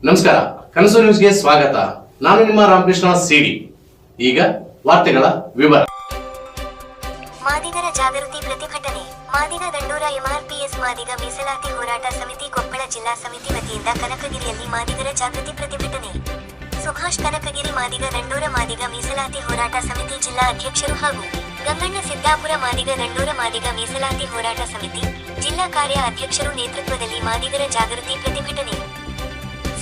ನಮಸ್ಕಾರ, ಕನಸು ನ್ಯೂಸ್ಗೆ ಸ್ವಾಗತ. ನಾನು ನಿಮ್ಮ ರಾಮಕೃಷ್ಣ ಸಿಡಿ. ಈಗ ವಾರ್ತೆಗಳ ವಿವರ. ಮಾದಿಗರ ಜಾಗೃತಿ ಪ್ರತಿಭಟನೆ. ಮಾದಿಗ ದಂಡೂರ ಎಂಆರ್ಪಿಎಸ್ ಮಾದಿಗ ಮೀಸಲಾತಿ ಹೋರಾಟ ಸಮಿತಿ ಕೊಪ್ಪಳ ಜಿಲ್ಲಾ ಸಮಿತಿ ವತಿಯಿಂದ ಕನಕಗಿರಿಯಲ್ಲಿ ಮಾದಿಗರ ಜಾಗೃತಿ ಪ್ರತಿಭಟನೆ. ಸುಭಾಷ್ ಕನಕಗಿರಿ ಮಾದಿಗ ದಂಡೂರ ಮಾದಿಗ ಮೀಸಲಾತಿ ಹೋರಾಟ ಸಮಿತಿ ಜಿಲ್ಲಾ ಅಧ್ಯಕ್ಷರು ಹಾಗೂ ಗಂಗಣ್ಣ ಸಿದ್ದಾಪುರ ಮಾದಿಗ ದಂಡೂರ ಮಾದಿಗ ಮೀಸಲಾತಿ ಹೋರಾಟ ಸಮಿತಿ ಜಿಲ್ಲಾ ಕಾರ್ಯ ಅಧ್ಯಕ್ಷರು ನೇತೃತ್ವದಲ್ಲಿ ಮಾದಿಗರ ಜಾಗೃತಿ ಪ್ರತಿಭಟನೆ.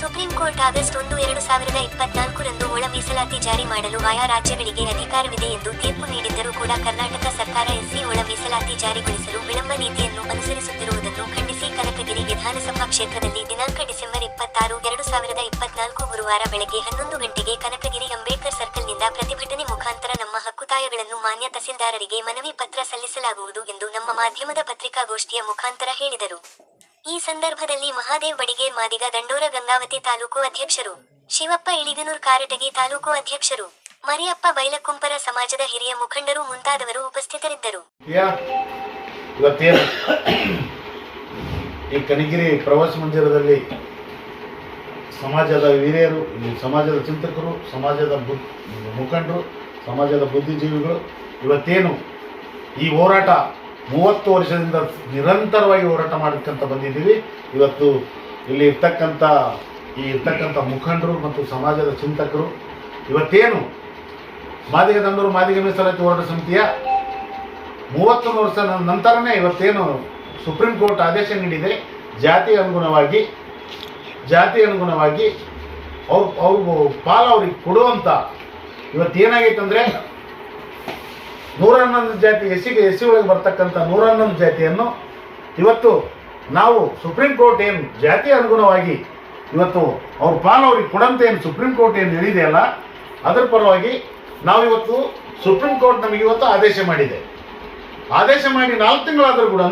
ಸುಪ್ರೀಂ ಕೋರ್ಟ್ ಆಗಸ್ಟ್ 1, 2024ರಂದು ಒಳ ಮೀಸಲಾತಿ ಜಾರಿ ಮಾಡಲು ಆಯಾ ರಾಜ್ಯಗಳಿಗೆ ಅಧಿಕಾರವಿದೆ ಎಂದು ತೀರ್ಪು ನೀಡಿದ್ದರೂ ಕೂಡ ಕರ್ನಾಟಕ ಸರ್ಕಾರ ಎಸ್ಸಿ ಒಳ ಮೀಸಲಾತಿ ಜಾರಿಗೊಳಿಸಲು ವಿಳಂಬ ನೀತಿಯನ್ನು ಅನುಸರಿಸುತ್ತಿರುವುದನ್ನು ಖಂಡಿಸಿ ಕನಕಗಿರಿ ವಿಧಾನಸಭಾ ಕ್ಷೇತ್ರದಲ್ಲಿ ದಿನಾಂಕ ಡಿಸೆಂಬರ್ 26, 2024 ಗುರುವಾರ ಬೆಳಗ್ಗೆ 11 ಗಂಟೆಗೆ ಕನಕಗಿರಿ ಅಂಬೇಡ್ಕರ್ ಸರ್ಕಲ್ನಿಂದ ಪ್ರತಿಭಟನೆ ಮುಖಾಂತರ ನಮ್ಮ ಹಕ್ಕುತಾಯಗಳನ್ನು ಮಾನ್ಯ ತಹಸೀಲ್ದಾರರಿಗೆ ಮನವಿ ಪತ್ರ ಸಲ್ಲಿಸಲಾಗುವುದು ಎಂದು ನಮ್ಮ ಮಾಧ್ಯಮದ ಪತ್ರಿಕಾಗೋಷ್ಠಿಯ ಮುಖಾಂತರ ಹೇಳಿದರು. ಈ ಸಂದರ್ಭದಲ್ಲಿ ಮಹಾದೇವ್ ಬಡಿಗೇರ್ ಮಾದಿಗ ದಂಡೂರ ಗಂಗಾವತಿ ತಾಲೂಕು ಅಧ್ಯಕ್ಷರು, ಶಿವಪ್ಪ ಇಳಿಗನೂರ್ ಕಾರಟಗಿ ತಾಲೂಕು ಅಧ್ಯಕ್ಷರು, ಮರಿಯಪ್ಪ ಬೈಲಕುಂಪರ ಸಮಾಜದ ಹಿರಿಯ ಮುಖಂಡರು ಮುಂತಾದವರು ಉಪಸ್ಥಿತರಿದ್ದರು. ಇವತ್ತೇನು ಈ ಕನಗಿರಿ ಪ್ರವಾಸಿ ಮಂದಿರದಲ್ಲಿ ಸಮಾಜದ ಹಿರಿಯರು, ಸಮಾಜದ ಚಿಂತಕರು, ಸಮಾಜದ ಮುಖಂಡರು, ಸಮಾಜದ ಬುದ್ಧಿಜೀವಿಗಳು ಇವತ್ತೇನು ಈ ಹೋರಾಟ 30 ವರ್ಷದಿಂದ ನಿರಂತರವಾಗಿ ಹೋರಾಟ ಮಾಡಕ್ಕಂತ ಬಂದಿದ್ದೀವಿ. ಇವತ್ತು ಇಲ್ಲಿ ಇರ್ತಕ್ಕಂಥ ಮುಖಂಡರು ಮತ್ತು ಸಮಾಜದ ಚಿಂತಕರು ಇವತ್ತೇನು ಮಾದಿಗ ದಂಡೂರು ಮಾದಿಗ ಮೀಸಲಾತಿ ಹೋರಾಟ ಸಮಿತಿಯ 30 ವರ್ಷ ನಂತರನೇ ಇವತ್ತೇನು ಸುಪ್ರೀಂ ಕೋರ್ಟ್ ಆದೇಶ ನೀಡಿದೆ, ಜಾತಿ ಅನುಗುಣವಾಗಿ ಅವ್ರಿಗೂ ಪಾಲು ಅವ್ರಿಗೆ ಕೊಡುವಂಥ ಇವತ್ತೇನಾಗೈತಂದರೆ 111 ಜಾತಿ ಎಸ್ಸಿ ಒಳಗೆ ಬರ್ತಕ್ಕಂಥ 111 ಜಾತಿಯನ್ನು ಇವತ್ತು ನಾವು ಸುಪ್ರೀಂ ಕೋರ್ಟ್ ಏನು ಜಾತಿ ಅನುಗುಣವಾಗಿ ಇವತ್ತು ಅವ್ರ ಪಾಲು ಅವ್ರಿಗೆ ಕೊಡಂತ ಏನು ಸುಪ್ರೀಂ ಕೋರ್ಟ್ ಏನು ಹೇಳಿದೆಯಲ್ಲ ಅದರ ಪರವಾಗಿ ನಾವಿವತ್ತು ಸುಪ್ರೀಂ ಕೋರ್ಟ್ ನಮಗೆ ಇವತ್ತು ಆದೇಶ ಮಾಡಿ 4 ತಿಂಗಳಾದರೂ ಕೂಡ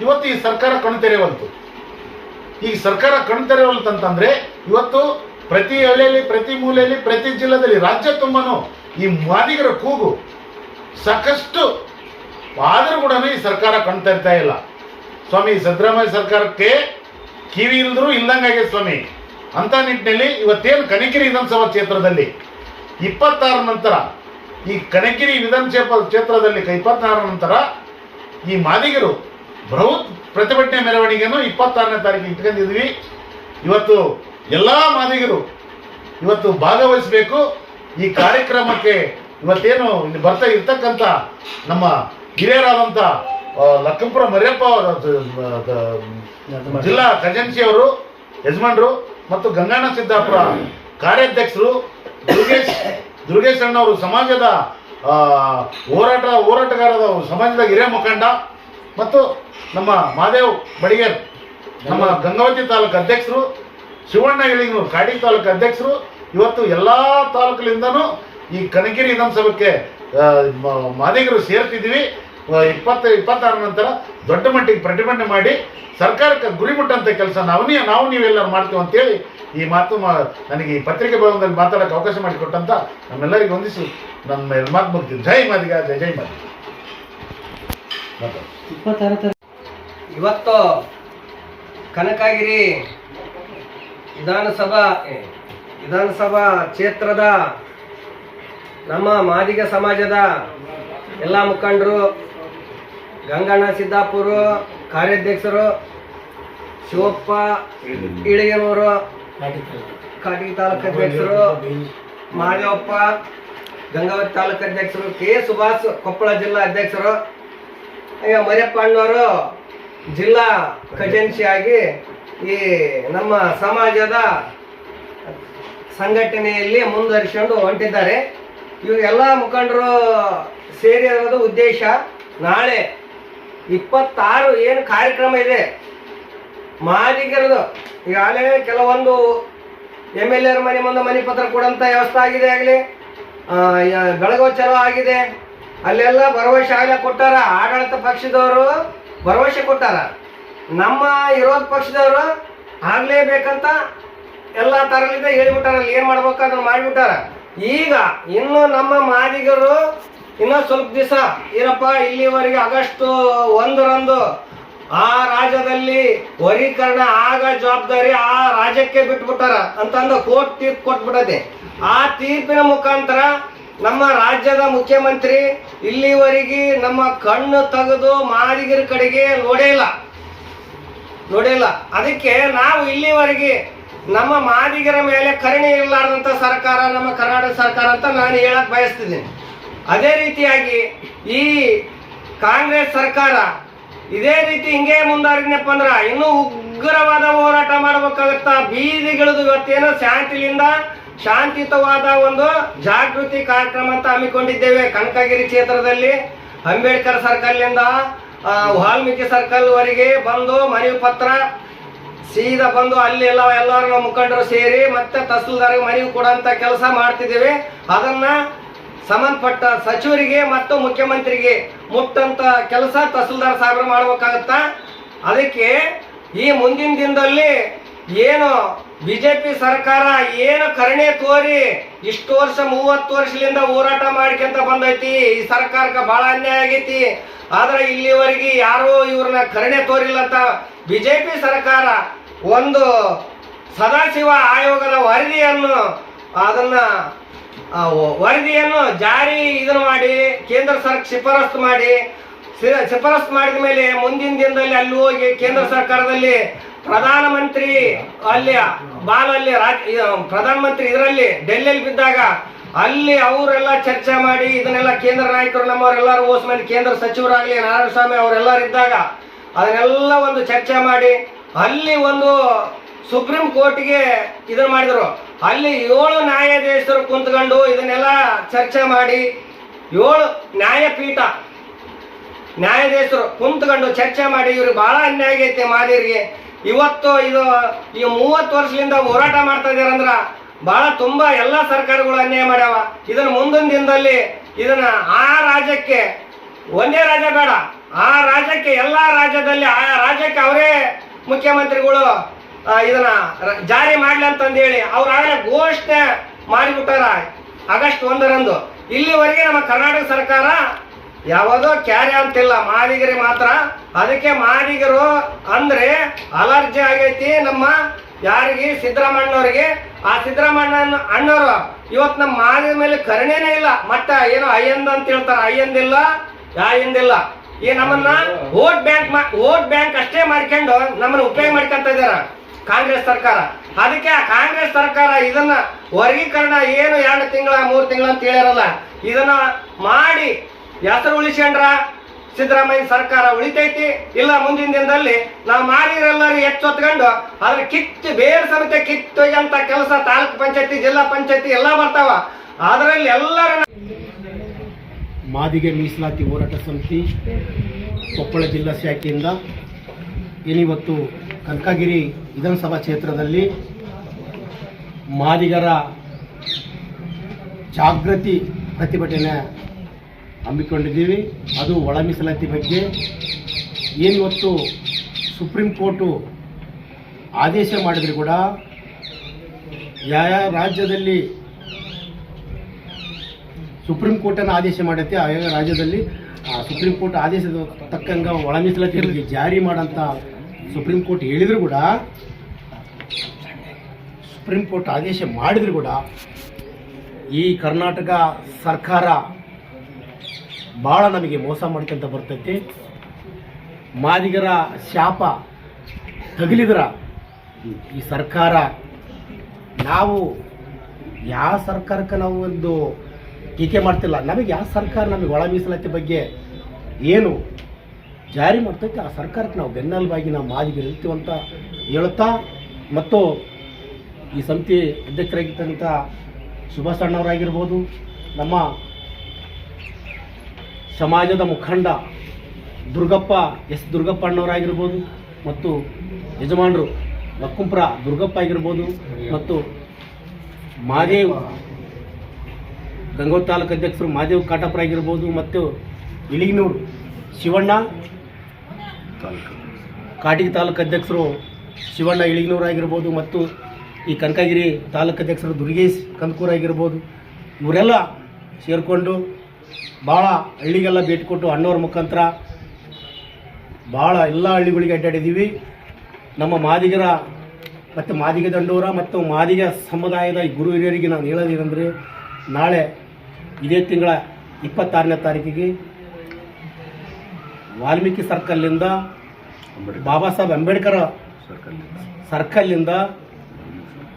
ಇವತ್ತು ಈ ಸರ್ಕಾರ ಕಣ್ತೆರೆವಲ್ತು. ಈ ಸರ್ಕಾರ ಕಣ್ತೆರೆವಲ್ತಂತಂದರೆ ಇವತ್ತು ಪ್ರತಿ ಹಳ್ಳಿಯಲ್ಲಿ, ಪ್ರತಿ ಮೂಲೆಯಲ್ಲಿ, ಪ್ರತಿ ಜಿಲ್ಲೆಯಲ್ಲಿ, ರಾಜ್ಯ ತುಂಬಾನು ಈ ಮಾದಿಗರ ಕೂಗು ಸಾಕಷ್ಟು ಆದರೂ ಕೂಡ ಈ ಸರ್ಕಾರ ಕಣ್ತರ್ತಾ ಇಲ್ಲ. ಸ್ವಾಮಿ ಸಿದ್ದರಾಮಯ್ಯ ಸರ್ಕಾರಕ್ಕೆ ಕಿವಿ ಇಲ್ದರೂ ಇಲ್ದಂಗಾಗಿದೆ ಸ್ವಾಮಿ. ಅಂತ ನಿಟ್ಟಿನಲ್ಲಿ ಇವತ್ತೇನು ಕನಕಗಿರಿ ವಿಧಾನಸಭಾ ಕ್ಷೇತ್ರದಲ್ಲಿ 26 ನಂತರ ಈ ಕನಕಗಿರಿ ವಿಧಾನಸಭಾ ಕ್ಷೇತ್ರದಲ್ಲಿ 26 ನಂತರ ಈ ಮಾದಿಗರು ಬೃಹತ್ ಪ್ರತಿಭಟನೆ ಮೆರವಣಿಗೆಯನ್ನು 26ನೇ ತಾರೀಕಿಗೆ ಇಟ್ಕೊಂಡಿದ್ವಿ. ಇವತ್ತು ಎಲ್ಲ ಮಾದಿಗರು ಇವತ್ತು ಭಾಗವಹಿಸಬೇಕು ಈ ಕಾರ್ಯಕ್ರಮಕ್ಕೆ. ಇವತ್ತೇನು ಇಲ್ಲಿ ಬರ್ತಾ ಇರ್ತಕ್ಕಂಥ ನಮ್ಮ ಹಿರಿಯರಾದಂಥ ಲಕ್ಕಂಪುರ ಮರಿಯಪ್ಪ ಜಿಲ್ಲಾ ಖಜಾಂಚಿ ಅವರು ಯಜಮಾನರು ಮತ್ತು ಗಂಗಣ್ಣ ಸಿದ್ದಾಪುರ ಕಾರ್ಯಾಧ್ಯಕ್ಷರು, ದುರ್ಗೇಶ್ ಅಣ್ಣವರು ಸಮಾಜದ ಹೋರಾಟಗಾರದ ಸಮಾಜದ ಹಿರಿಯ ಮುಖಂಡ ಮತ್ತು ನಮ್ಮ ಮಹಾದೇವ್ ಬಡಿಗೇರ್ ನಮ್ಮ ಗಂಗಾವತಿ ತಾಲೂಕು ಅಧ್ಯಕ್ಷರು, ಶಿವಣ್ಣ ಇಳಿಗನೂರು ಕಾಡಿ ತಾಲೂಕು ಅಧ್ಯಕ್ಷರು ಇವತ್ತು ಎಲ್ಲ ತಾಲೂಕುಗಳಿಂದನೂ ಈ ಕನಕಗಿರಿ ವಿಧಾನಸಭೆಗೆ ಮಾದಿಗರು ಸೇರ್ತಿದ್ದೀವಿ. 26 ನಂತರ ದೊಡ್ಡ ಮಟ್ಟಿಗೆ ಪ್ರತಿಭಟನೆ ಮಾಡಿ ಸರ್ಕಾರಕ್ಕೆ ಗುರಿ ಮುಟ್ಟಂಥ ಕೆಲಸ ನಾವು ನೀವೆಲ್ಲರೂ ಮಾಡ್ತೀವಿ ಅಂತೇಳಿ ಈ ಮಾತು ನನಗೆ ಈ ಪತ್ರಿಕೆ ಭವನದಲ್ಲಿ ಮಾತಾಡೋಕ್ಕೆ ಅವಕಾಶ ಮಾಡಿಕೊಟ್ಟಂತ ನಮ್ಮೆಲ್ಲರಿಗೂ ವಂದಿಸಿ ನನ್ನ ಮಾತು ಮುಗ್ತೀನಿ. ಜೈ ಮಾದಿಗ, ಜೈ ಮಾದಿಗ. ಇವತ್ತು ಕನಕಗಿರಿ ವಿಧಾನಸಭಾ ಕ್ಷೇತ್ರದ ನಮ್ಮ ಮಾದಿಗ ಸಮಾಜದ ಎಲ್ಲ ಮುಖಂಡರು, ಗಂಗಣ್ಣ ಸಿದ್ದಾಪುರ ಕಾರ್ಯಾಧ್ಯಕ್ಷರು, ಶಿವಪ್ಪ ಇಳಿಗನೂರು ಕಾಟಿ ತಾಲೂಕು ಅಧ್ಯಕ್ಷರು, ಮಾದೇವಪ್ಪ ಗಂಗಾವತಿ ತಾಲೂಕು ಅಧ್ಯಕ್ಷರು, ಕೆ ಸುಭಾಷ್ ಕೊಪ್ಪಳ ಜಿಲ್ಲಾ ಅಧ್ಯಕ್ಷರು, ಮರಿಯಪ್ಪ ಅಣ್ಣವರು ಜಿಲ್ಲಾ ಖಜಾಂಚಿಯಾಗಿ ಈ ನಮ್ಮ ಸಮಾಜದ ಸಂಘಟನೆಯಲ್ಲಿ ಮುಂದುವರಿಸಿಕೊಂಡು ಹೊಂಟಿದ್ದಾರೆ. ಇವೆಲ್ಲ ಮುಖಂಡರು ಸೇರಿರೋದು ಉದ್ದೇಶ ನಾಳೆ 26 ಏನು ಕಾರ್ಯಕ್ರಮ ಇದೆ ಮಾದಿಗರದು. ಈಗಾಗಲೇ ಕೆಲವೊಂದು MLA ಮನೆ ಮುಂದೆ ಮನೆ ಪತ್ರ ಕೊಡೋಂಥ ವ್ಯವಸ್ಥೆ ಆಗಿದೆ, ಆಗಲಿ ಬೆಳಗೋಚರ ಆಗಿದೆ. ಅಲ್ಲೆಲ್ಲ ಭರವಸೆ ಆಗಲೇ ಕೊಟ್ಟಾರ. ಆಡಳಿತ ಪಕ್ಷದವರು ಭರವಸೆ ಕೊಟ್ಟಾರ, ನಮ್ಮ ವಿರೋಧ ಪಕ್ಷದವರು ಆಗಲೇಬೇಕಂತ ಎಲ್ಲ ಥರದಿಂದ ಹೇಳಿಬಿಟ್ಟಾರ. ಅಲ್ಲಿ ಏನು ಮಾಡ್ಬೇಕು ಅದನ್ನು ಮಾಡಿಬಿಟ್ಟಾರ. ಈಗ ಇನ್ನು ನಮ್ಮ ಮಾದಿಗರು ಇನ್ನೂ ಸ್ವಲ್ಪ ದಿವಸ ಏನಪ್ಪ, ಇಲ್ಲಿವರೆಗೆ ಆಗಸ್ಟ್ 1ರಂದು ಆ ರಾಜ್ಯದಲ್ಲಿ ವರ್ಗೀಕರಣ ಆಗ ಜವಾಬ್ದಾರಿ ಆ ರಾಜ್ಯಕ್ಕೆ ಬಿಟ್ಬಿಟ್ಟಾರ ಅಂತಂದು ಕೋರ್ಟ್ ತೀರ್ಪು ಕೊಟ್ಬಿಟ್ಟದೆ. ಆ ತೀರ್ಪಿನ ಮುಖಾಂತರ ನಮ್ಮ ರಾಜ್ಯದ ಮುಖ್ಯಮಂತ್ರಿ ಇಲ್ಲಿವರೆಗೆ ನಮ್ಮ ಕಣ್ಣು ತೆಗೆದು ಮಾದಿಗರ ಕಡೆಗೆ ನೋಡಿಲ್ಲ. ಅದಕ್ಕೆ ನಾವು ಇಲ್ಲಿವರೆಗೆ ನಮ್ಮ ಮಾದಿಗರ ಮೇಲೆ ಕರುಣೆ ಇರಲಾರ್ದಂಥ ಸರ್ಕಾರ ನಮ್ಮ ಕರ್ನಾಟಕ ಸರ್ಕಾರ ಅಂತ ನಾನು ಹೇಳಕ್ ಬಯಸ್ತಿದ್ದೀನಿ. ಅದೇ ರೀತಿಯಾಗಿ ಈ ಕಾಂಗ್ರೆಸ್ ಸರ್ಕಾರ ಇದೇ ರೀತಿ ಹಿಂಗೆ ಮುಂದಾರಿದ್ನಪ್ಪ ಅಂದ್ರೆ ಇನ್ನೂ ಉಗ್ರವಾದ ಹೋರಾಟ ಮಾಡಬೇಕಾಗತ್ತಾ. ಬೀದಿಗಿಳಿದು ಇವತ್ತೇನೋ ಶಾಂತಿಯುತವಾದ ಒಂದು ಜಾಗೃತಿ ಕಾರ್ಯಕ್ರಮ ಅಂತ ಹಮ್ಮಿಕೊಂಡಿದ್ದೇವೆ. ಕನಕಗಿರಿ ಕ್ಷೇತ್ರದಲ್ಲಿ ಅಂಬೇಡ್ಕರ್ ಸರ್ಕಲ್ನಿಂದ ವಾಲ್ಮೀಕಿ ಸರ್ಕಲ್ ವರೆಗೆ ಬಂದು ಮನವಿ ಪತ್ರ ಸೀದಾ ಬಂದು ಅಲ್ಲಿ ಎಲ್ಲರೂ ಮುಖಂಡರು ಸೇರಿ ಮತ್ತೆ ತಹಸೀಲ್ದಾರ್ಗೆ ಮನವಿ ಕೊಡುವಂತ ಕೆಲಸ ಮಾಡ್ತಿದ್ದೇವೆ. ಅದನ್ನ ಸಂಬಂಧಪಟ್ಟ ಸಚಿವರಿಗೆ ಮತ್ತು ಮುಖ್ಯಮಂತ್ರಿಗೆ ಮುಟ್ಟಂತ ಕೆಲಸ ತಹಸೀಲ್ದಾರ್ ಸಾಹೇಬರು ಮಾಡಬೇಕಾಗತ್ತ. ಅದಕ್ಕೆ ಈ ಮುಂದಿನ ದಿನದಲ್ಲಿ ಏನು ಬಿಜೆಪಿ ಸರ್ಕಾರ ಏನು ಕರುಣೆ ತೋರಿ ಇಷ್ಟು ವರ್ಷ 30 ವರ್ಷದಿಂದ ಹೋರಾಟ ಮಾಡ್ಕೊಂತ ಬಂದೈತಿ, ಈ ಸರ್ಕಾರಕ್ಕೆ ಬಹಳ ಅನ್ಯಾಯ ಆಗೈತಿ. ಆದ್ರೆ ಇಲ್ಲಿವರೆಗೆ ಯಾರೋ ಇವ್ರನ್ನ ಕರುಣೆ ತೋರಿಲ್ಲ ಅಂತ ಬಿಜೆಪಿ ಸರ್ಕಾರ ಒಂದು ಸದಾಶಿವ ಆಯೋಗದ ವರದಿಯನ್ನು ಜಾರಿ ಮಾಡಿ ಕೇಂದ್ರ ಸರ್ಕಾರ ಶಿಫಾರಸ್ಸು ಮಾಡಿದ ಮೇಲೆ ಮುಂದಿನ ದಿನದಲ್ಲಿ ಅಲ್ಲಿ ಹೋಗಿ ಕೇಂದ್ರ ಸರ್ಕಾರದಲ್ಲಿ ಪ್ರಧಾನಮಂತ್ರಿ ಪ್ರಧಾನಮಂತ್ರಿ ಇದರಲ್ಲಿ ಡೆಲ್ಲಿಯಲ್ಲಿ ಬಿದ್ದಾಗ ಅಲ್ಲಿ ಅವರೆಲ್ಲ ಚರ್ಚೆ ಮಾಡಿ ಇದನ್ನೆಲ್ಲ ಕೇಂದ್ರ ನಾಯಕರು ನಮ್ಮವರೆಲ್ಲರೂ ಓಸ್ ಮಂದಿ ಕೇಂದ್ರ ಸಚಿವರಾಗಲಿ ನಾರಾಯಣಸ್ವಾಮಿ ಅವರೆಲ್ಲರೂ ಇದ್ದಾಗ ಅದನ್ನೆಲ್ಲ ಒಂದು ಚರ್ಚೆ ಮಾಡಿ ಅಲ್ಲಿ ಒಂದು ಸುಪ್ರೀಂ ಕೋರ್ಟ್ಗೆ ಇದನ್ನ ಮಾಡಿದ್ರು. ಅಲ್ಲಿ 7 ನ್ಯಾಯಾಧೀಶರು ಕುಂತ್ಕೊಂಡು ಇದನ್ನೆಲ್ಲ ಚರ್ಚೆ ಮಾಡಿ 7 ನ್ಯಾಯಾಧೀಶರು ಕುಂತ್ಕೊಂಡು ಚರ್ಚೆ ಮಾಡಿ ಇವ್ರಿಗೆ ಬಹಳ ಅನ್ಯಾಯ ಆಗೈತೆ ಮಾದಿರಿಗೆ. ಇವತ್ತು ಇದು ಈ 30 ವರ್ಷದಿಂದ ಹೋರಾಟ ಮಾಡ್ತಾ ಇದಾರಂದ್ರ ಬಹಳ ತುಂಬಾ ಎಲ್ಲ ಸರ್ಕಾರಗಳು ಅನ್ಯಾಯ ಮಾಡ್ಯಾವ. ಇದನ್ನ ಮುಂದಿನ ದಿನದಲ್ಲಿ ಇದನ್ನ ಆ ರಾಜ್ಯಕ್ಕೆ ಒಂದೇ ರಾಜ್ಯ ಬೇಡ, ಆ ರಾಜ್ಯಕ್ಕೆ ಎಲ್ಲಾ ರಾಜ್ಯದಲ್ಲಿ ಆ ರಾಜ್ಯಕ್ಕೆ ಅವರೇ ಮುಖ್ಯಮಂತ್ರಿಗಳು ಇದನ್ನ ಜಾರಿ ಮಾಡ್ಲಿ ಅಂತಂದೇಳಿ ಅವ್ರಾಗಲೇ ಘೋಷಣೆ ಮಾಡಿಬಿಟ್ಟಾರ ಆಗಸ್ಟ್ 1ರಂದು. ಇಲ್ಲಿವರೆಗೆ ನಮ್ಮ ಕರ್ನಾಟಕ ಸರ್ಕಾರ ಯಾವುದೋ ಕ್ಯಾರೆ ಅಂತಿಲ್ಲ, ಮಾದಿಗರಿ ಮಾತ್ರ. ಅದಕ್ಕೆ ಮಾದಿಗರು ಅಂದ್ರೆ ಅಲರ್ಜಿ ಆಗೈತಿ ನಮ್ಮ ಯಾರಿಗೆ ಸಿದ್ದರಾಮಣ್ಣವ್ರಿಗೆ. ಆ ಸಿದ್ದರಾಮಣ್ಣ ಅಣ್ಣವರು ಇವತ್ತು ನಮ್ಮ ಮಾದಿಗರ ಮೇಲೆ ಕರುಣೆನೇ ಇಲ್ಲ. ಮತ್ತೆ ಏನೋ ಅಯ್ಯಂದ ಅಂತ ಹೇಳ್ತಾರ, ಅಯ್ಯಂದಿಲ್ಲ ಯಾಯಿಂದಿಲ್ಲ. ಈ ನಮ್ಮನ್ನ ವೋಟ್ ಬ್ಯಾಂಕ್ ಅಷ್ಟೇ ಮಾಡ್ಕೊಂಡು ನಮ್ಮನ್ನ ಉಪಯೋಗ ಮಾಡ್ಕೊಂತ ಇದಾರ ಕಾಂಗ್ರೆಸ್ ಸರ್ಕಾರ. ಅದಕ್ಕೆ ಆ ಕಾಂಗ್ರೆಸ್ ಸರ್ಕಾರ ಇದನ್ನ ವರ್ಗೀಕರಣ ಏನು 2 ತಿಂಗಳ 3 ತಿಂಗಳ ಅಂತ ಹೇಳಿರಲ್ಲ, ಇದನ್ನ ಮಾಡಿ ಹೆಸರು ಉಳಿಸ್ಕೊಂಡ್ರ ಸಿದ್ದರಾಮಯ್ಯ ಸರ್ಕಾರ ಉಳಿತೈತಿ. ಇಲ್ಲ ಮುಂದಿನ ದಿನದಲ್ಲಿ ನಾವು ಮಾಡಿರೆಲ್ಲರೂ ಎಚ್ಚೊತ್ಕೊಂಡು ಅದ್ರ ಬೇರೆ ಸಮಿತಿ ಕಿತ್ತೊಯ್ಯಂತ ಕೆಲಸ ತಾಲೂಕು ಪಂಚಾಯತಿ ಜಿಲ್ಲಾ ಪಂಚಾಯತಿ ಎಲ್ಲ ಬರ್ತಾವ. ಅದರಲ್ಲಿ ಎಲ್ಲರ ಮಾದಿಗೆ ಮೀಸಲಾತಿ ಹೋರಾಟ ಸಮಿತಿ ಕೊಪ್ಪಳ ಜಿಲ್ಲಾ ಶಾಖೆಯಿಂದ ಏನಿವತ್ತು ಕನಕಗಿರಿ ವಿಧಾನಸಭಾ ಕ್ಷೇತ್ರದಲ್ಲಿ ಮಾದಿಗರ ಜಾಗೃತಿ ಪ್ರತಿಭಟನೆ ಹಮ್ಮಿಕೊಂಡಿದ್ದೀವಿ. ಅದು ಒಳ ಮೀಸಲಾತಿ ಬಗ್ಗೆ ಏನಿವತ್ತು ಸುಪ್ರೀಂ ಕೋರ್ಟು ಆದೇಶ ಮಾಡಿದ್ರು ಕೂಡ ಯಾವ ರಾಜ್ಯದಲ್ಲಿ ಸುಪ್ರೀಂ ಕೋರ್ಟನ್ನು ಆದೇಶ ಮಾಡೈತೆ ಆಯಾ ರಾಜ್ಯದಲ್ಲಿ ಸುಪ್ರೀಂ ಕೋರ್ಟ್ ಆದೇಶದ ತಕ್ಕಂಗೆ ಒಳ ಮೀಸಲಾತಿ ಜಾರಿ ಮಾಡೋಂಥ ಸುಪ್ರೀಂ ಕೋರ್ಟ್ ಹೇಳಿದ್ರು ಕೂಡ, ಸುಪ್ರೀಂ ಕೋರ್ಟ್ ಆದೇಶ ಮಾಡಿದ್ರು ಕೂಡ ಈ ಕರ್ನಾಟಕ ಸರ್ಕಾರ ಭಾಳ ನಮಗೆ ಮೋಸ ಮಾಡ್ಕೊಂತ ಬರ್ತೈತಿ. ಮಾದಿಗರ ಶಾಪ ತಗಲಿದ್ರ ಈ ಸರ್ಕಾರ, ನಾವು ಯಾವ ಸರ್ಕಾರಕ್ಕೆ ನಾವು ಒಂದು ಟೀಕೆ ಮಾಡ್ತಿಲ್ಲ. ನಮಗೆ ಯಾವ ಸರ್ಕಾರ ನಮಗೆ ಒಳ ಮೀಸಲಾತಿ ಬಗ್ಗೆ ಏನು ಜಾರಿ ಮಾಡ್ತೈತೆ ಆ ಸರ್ಕಾರಕ್ಕೆ ನಾವು ಬೆನ್ನೆಲುಬಾಗಿ ನಾವು ಮಾದಿಗರು ಇರ್ತೀವಿ ಅಂತ ಹೇಳುತ್ತಾ, ಮತ್ತು ಈ ಸಮಿತಿ ಅಧ್ಯಕ್ಷರಾಗಿರ್ತಕ್ಕಂಥ ಸುಭಾಷ್ ಅಣ್ಣವರಾಗಿರ್ಬೋದು, ನಮ್ಮ ಸಮಾಜದ ಮುಖಂಡ ದುರ್ಗಪ್ಪ ಅಣ್ಣವರಾಗಿರ್ಬೋದು, ಮತ್ತು ಯಜಮಾನರು ಲಕ್ಕುಂಪುರ ದುರ್ಗಪ್ಪ ಆಗಿರ್ಬೋದು, ಮತ್ತು ಮಾದೇವ್ ಗಂಗೋತ್ ತಾಲೂಕು ಅಧ್ಯಕ್ಷರು ಮಾದೇವ್ ಕಾಟಾಪುರ ಆಗಿರ್ಬೋದು, ಮತ್ತು ಇಳಿಗನೂರು ಶಿವಣ್ಣ ಕಾಟಿಗೆ ತಾಲೂಕು ಅಧ್ಯಕ್ಷರು ಶಿವಣ್ಣ ಇಳಿಗನೂರು ಆಗಿರ್ಬೋದು, ಮತ್ತು ಈ ಕನಕಗಿರಿ ತಾಲೂಕು ಅಧ್ಯಕ್ಷರು ದುರ್ಗೇಶ್ ಕಂದಕೂರು ಆಗಿರ್ಬೋದು, ಇವರೆಲ್ಲ ಸೇರಿಕೊಂಡು ಭಾಳ ಹಳ್ಳಿಗೆಲ್ಲ ಭೇಟಿ ಕೊಟ್ಟು ಅಣ್ಣವ್ರ ಮುಖಾಂತರ ಭಾಳ ಎಲ್ಲ ಹಳ್ಳಿಗಳಿಗೆ ಅಡ್ಡಾಡಿದ್ದೀವಿ. ನಮ್ಮ ಮಾದಿಗರ ಮತ್ತು ಮಾದಿಗ ದಂಡೂರ ಮತ್ತು ಮಾದಿಗ ಸಮುದಾಯದ ಗುರು ಹಿರಿಯರಿಗೆ ನಾನು ಹೇಳೋದೇನೆಂದರೆ, ನಾಳೆ ಇದೇ ತಿಂಗಳ 26ನೇ ತಾರೀಕಿಗೆ ವಾಲ್ಮೀಕಿ ಸರ್ಕಲ್ನಿಂದ ಬಾಬಾ ಸಾಹೇಬ್ ಅಂಬೇಡ್ಕರ್ ಸರ್ಕಲ್ನಿಂದ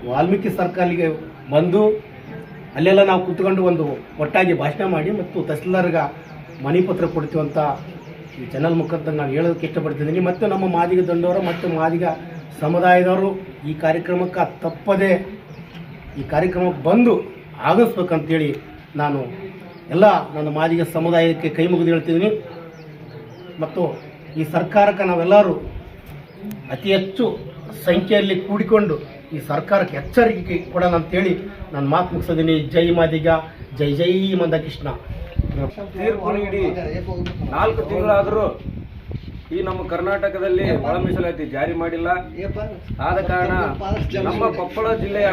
ವಾಲ್ಮೀಕಿ ಸರ್ಕಲ್ಗೆ ಬಂದು ಅಲ್ಲೆಲ್ಲ ನಾವು ಕೂತ್ಕೊಂಡು ಒಂದು ಒಟ್ಟಾಗಿ ಭಾಷಣ ಮಾಡಿ ಮತ್ತು ತಹಸೀಲ್ದಾರ್ಗೆ ಮನವಿ ಪತ್ರ ಕೊಡ್ತೀವಂತ ಈ ಚಾನಲ್ ಮುಖಾಂತರ ನಾನು ಹೇಳೋದಕ್ಕೆ ಇಷ್ಟಪಡ್ತಿದ್ದೀನಿ. ಮತ್ತು ನಮ್ಮ ಮಾದಿಗ ದಂಡವರು ಮತ್ತು ಮಾದಿಗ ಸಮುದಾಯದವರು ಈ ಕಾರ್ಯಕ್ರಮಕ್ಕೆ ತಪ್ಪದೆ ಈ ಕಾರ್ಯಕ್ರಮಕ್ಕೆ ಬಂದು ಆಗಮಿಸ್ಬೇಕಂತೇಳಿ ನಾನು ಎಲ್ಲ ನನ್ನ ಮಾದಿಗ ಸಮುದಾಯಕ್ಕೆ ಕೈ ಮುಗಿದು ಹೇಳ್ತಿದ್ದೀನಿ. ಮತ್ತು ಈ ಸರ್ಕಾರಕ್ಕೆ ನಾವೆಲ್ಲರೂ ಅತಿ ಹೆಚ್ಚು ಸಂಖ್ಯೆಯಲ್ಲಿ ಕೂಡಿಕೊಂಡು ಈ ಸರ್ಕಾರಕ್ಕೆ ಎಚ್ಚರಿಕೆ ಕೊಡೋಣ ಅಂತೇಳಿ ನಾನು ಮಾತು ಮುಗಿಸಿದ್ದೀನಿ. ಜೈ ಮಾದಿಗ, ಜೈ ಜೈ ಮಂದಕೃಷ್ಣ. ತೀರ್ಪು ನೀಡಿ 4 ತಿಂಗಳಾದರೂ ಈ ನಮ್ಮ ಕರ್ನಾಟಕದಲ್ಲಿ ಒಳ ಮೀಸಲಾತಿ ಜಾರಿ ಮಾಡಿಲ್ಲ. ಆದ ಕಾರಣ ನಮ್ಮ ಕೊಪ್ಪಳ ಜಿಲ್ಲೆಯ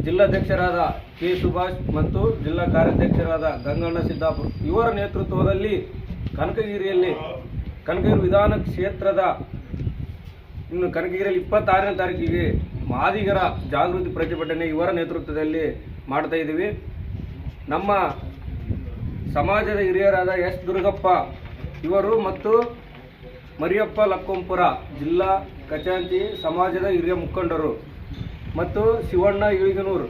ಜಿಲ್ಲಾಧ್ಯಕ್ಷರಾದ ಕೆ ಸುಭಾಷ್ ಮತ್ತು ಜಿಲ್ಲಾ ಕಾರ್ಯಾಧ್ಯಕ್ಷರಾದ ಗಂಗಣ್ಣ ಸಿದ್ದಾಪುರ ಇವರ ನೇತೃತ್ವದಲ್ಲಿ ಕನಕಗಿರಿಯಲ್ಲಿ ಕನಕಗಿರಿ ವಿಧಾನ ಕ್ಷೇತ್ರದ ಕನಕಗಿರಿಯಲ್ಲಿ 26ನೇ ತಾರೀಕಿಗೆ ಮಾದಿಗರ ಜಾಗೃತಿ ಪ್ರತಿಭಟನೆ ಇವರ ನೇತೃತ್ವದಲ್ಲಿ ಮಾಡ್ತಾ ಇದ್ದೀವಿ. ನಮ್ಮ ಸಮಾಜದ ಹಿರಿಯರಾದ ಎಸ್ ದುರ್ಗಪ್ಪ ಇವರು ಮತ್ತು ಮರಿಯಪ್ಪ ಲಕ್ಕೊಂಪುರ ಜಿಲ್ಲಾ ಖಜಾಂಚಿ ಸಮಾಜದ ಹಿರಿಯ ಮುಖಂಡರು ಮತ್ತು ಶಿವಣ್ಣ ಇಳಿಗನೂರು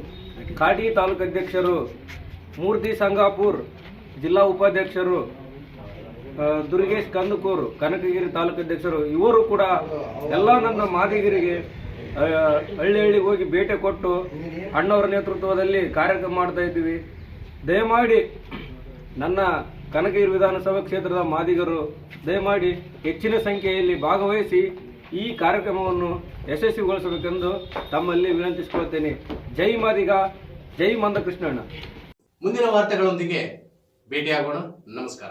ಕಾಟಿ ತಾಲೂಕು ಅಧ್ಯಕ್ಷರು, ಮೂರ್ತಿ ಸಂಗಾಪುರ್ ಜಿಲ್ಲಾ ಉಪಾಧ್ಯಕ್ಷರು, ದುರ್ಗೇಶ್ ಕಂದುಕೂರು ಕನಕಗಿರಿ ತಾಲೂಕು ಅಧ್ಯಕ್ಷರು ಇವರು ಕೂಡ ಎಲ್ಲ ನನ್ನ ಮಾದಿಗರಿಗೆ ಹಳ್ಳಿ ಹಳ್ಳಿಗೆ ಹೋಗಿ ಭೇಟಿ ಕೊಟ್ಟು ಅಣ್ಣವರ ನೇತೃತ್ವದಲ್ಲಿ ಕಾರ್ಯಕ್ರಮ ಮಾಡ್ತಾ ಇದ್ದೀವಿ. ದಯಮಾಡಿ ನನ್ನ ಕನಕಗಿರಿ ವಿಧಾನಸಭಾ ಕ್ಷೇತ್ರದ ಮಾದಿಗರು ದಯಮಾಡಿ ಹೆಚ್ಚಿನ ಸಂಖ್ಯೆಯಲ್ಲಿ ಭಾಗವಹಿಸಿ ಈ ಕಾರ್ಯಕ್ರಮವನ್ನು ಯಶಸ್ವಿಗೊಳಿಸಬೇಕೆಂದು ತಮ್ಮಲ್ಲಿ ವಿನಂತಿಸಿಕೊಳ್ಳುತ್ತೇನೆ. ಜೈ ಮಾದಿಗ, ಜೈ ಮಂದಕೃಷ್ಣಣ್ಣ. ಮುಂದಿನ ವಾರ್ತೆಗಳೊಂದಿಗೆ ಭೇಟಿಯಾಗೋಣ. ನಮಸ್ಕಾರ.